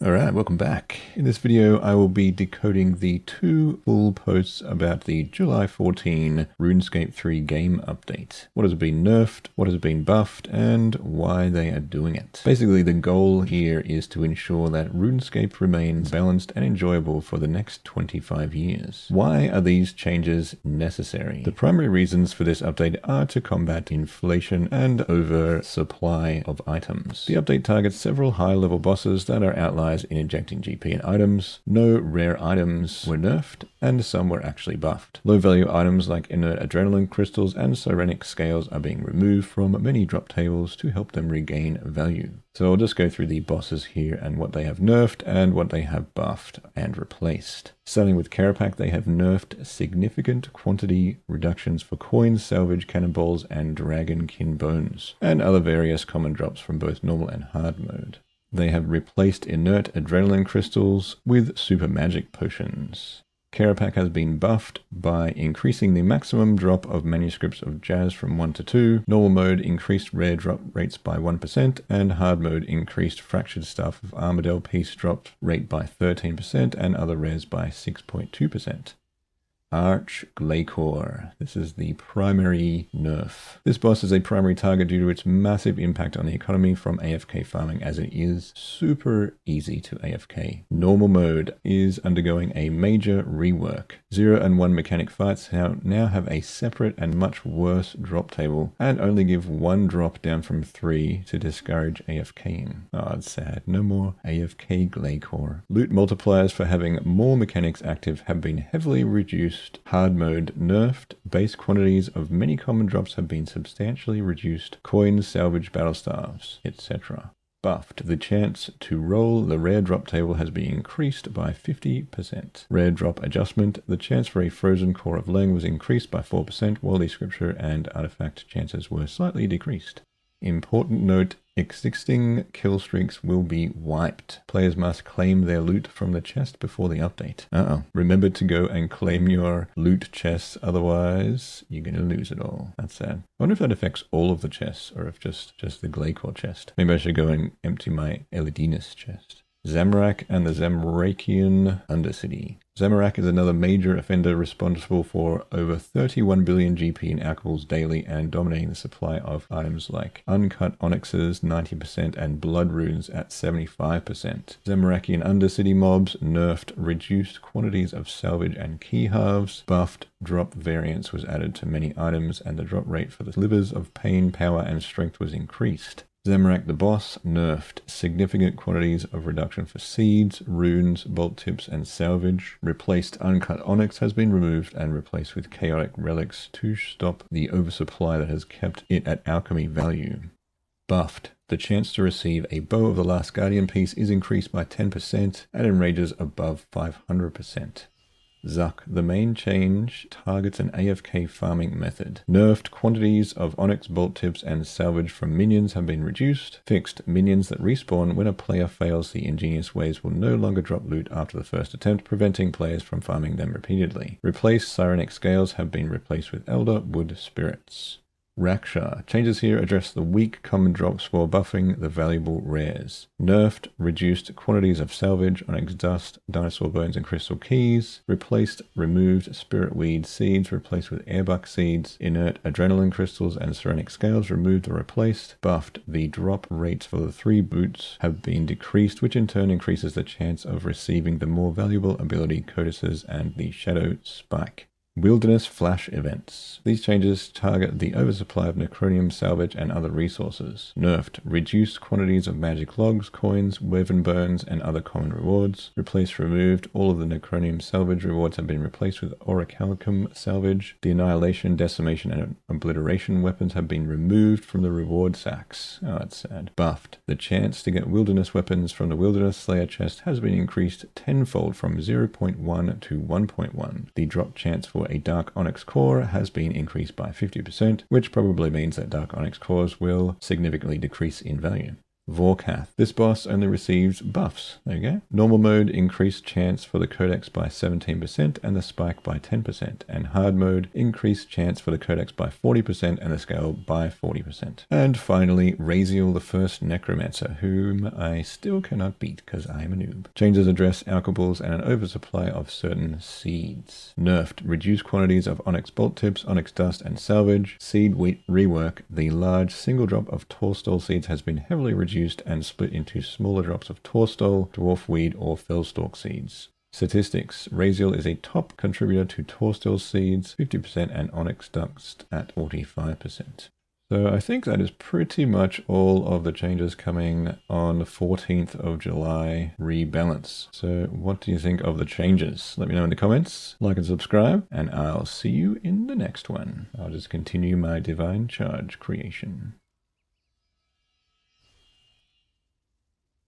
Alright, welcome back. In this video I will be decoding the two full posts about the July 14 RuneScape 3 game update. What has been nerfed, what has been buffed, and why they are doing it. Basically the goal here is to ensure that RuneScape remains balanced and enjoyable for the next 25 years. Why are these changes necessary? The primary reasons for this update are to combat inflation and oversupply of items. The update targets several high-level bosses that are outlined in injecting GP in items. No rare items were nerfed, and some were actually buffed. Low-value items like inert adrenaline crystals and sirenic scales are being removed from many drop tables to help them regain value. So I'll just go through the bosses here and what they have nerfed and what they have buffed and replaced. Starting with Kerapac, they have nerfed significant quantity reductions for coins, salvage, cannonballs, and dragonkin bones, and other various common drops from both normal and hard mode. They have replaced inert adrenaline crystals with super magic potions. Kerapac has been buffed by increasing the maximum drop of manuscripts of Jazz from 1 to 2, normal mode increased rare drop rates by 1%, and hard mode increased fractured stuff of Armadale piece drop rate by 13% and other rares by 6.2%. Glacor. This is the primary nerf. This boss is a primary target due to its massive impact on the economy from AFK farming, as it is super easy to AFK. Normal mode is undergoing a major rework. 0 and 1 mechanic fights now have a separate and much worse drop table and only give 1 drop down from 3 to discourage AFKing. Oh, it's sad. No more AFK Glacor. Loot multipliers for having more mechanics active have been heavily reduced. Hard mode nerfed, base quantities of many common drops have been substantially reduced, coins, salvage, battle staves, etc. Buffed, the chance to roll the rare drop table has been increased by 50%. Rare drop adjustment, the chance for a frozen core of Leng was increased by 4%, while the scripture and artifact chances were slightly decreased. Important note, existing kill streaks will be wiped. Players must claim their loot from the chest before the update. Remember to go and claim your loot chests, otherwise you're going to lose it all. That's sad. I wonder if that affects all of the chests, or if just the Glacor chest. Maybe I should go and empty my Elidinus chest. Zamorak and the Zamorakian Undercity. Zamorak is another major offender responsible for over 31 billion GP in alcohols daily and dominating the supply of items like uncut onyxes 90% and blood runes at 75%. Zamorakian Undercity mobs nerfed reduced quantities of salvage and key halves, buffed drop variance was added to many items, and the drop rate for the slivers of pain, power, and strength was increased. Zamorak the boss nerfed significant quantities of reduction for seeds, runes, bolt tips, and salvage. Replaced uncut onyx has been removed and replaced with chaotic relics to stop the oversupply that has kept it at alchemy value. Buffed. The chance to receive a Bow of the Last Guardian piece is increased by 10% and in ranges above 500%. Zuk. The main change targets an AFK farming method. Nerfed, quantities of onyx, bolt tips, and salvage from minions have been reduced. Fixed, minions that respawn when a player fails the ingenious ways will no longer drop loot after the first attempt, preventing players from farming them repeatedly. Replaced, sirenic scales have been replaced with elder wood spirits. Raksha. Changes here address the weak common drops while buffing the valuable rares. Nerfed, reduced quantities of salvage, onyx dust, dinosaur bones, and crystal keys. Replaced, removed spirit weed seeds, replaced with airbuck seeds. Inert adrenaline crystals and sirenic scales removed or replaced. Buffed, the drop rates for the 3 boots have been decreased, which in turn increases the chance of receiving the more valuable ability codices and the shadow spike. Wilderness flash events. These changes target the oversupply of necronium, salvage, and other resources. Nerfed. Reduced quantities of magic logs, coins, weapon bones, and other common rewards. Replaced, removed. All of the necronium salvage rewards have been replaced with orichalcum salvage. The annihilation, decimation, and obliteration weapons have been removed from the reward sacks. Oh, that's sad. Buffed. The chance to get wilderness weapons from the Wilderness Slayer chest has been increased tenfold from 0.1 to 1.1. The drop chance for a Dark Onyx core has been increased by 50%, which probably means that Dark Onyx cores will significantly decrease in value. Vorkath. This boss only receives buffs. There you go. Normal mode, increased chance for the codex by 17% and the spike by 10%. And hard mode, increased chance for the codex by 40% and the scale by 40%. And finally, Rasial the First Necromancer, whom I still cannot beat because I am a noob. Changes address alkables and an oversupply of certain seeds. Nerfed, reduced quantities of onyx bolt tips, onyx dust, and salvage. Seed wheat rework. The large single drop of Torstol seeds has been heavily reduced and split into smaller drops of Torstol, dwarf weed, or fellstalk seeds. Statistics. Rasial is a top contributor to Torstol seeds, 50%, and onyx dust at 45%. So I think that is pretty much all of the changes coming on the 14th of July rebalance. So what do you think of the changes? Let me know in the comments, like and subscribe, and I'll see you in the next one. I'll just continue my divine charge creation.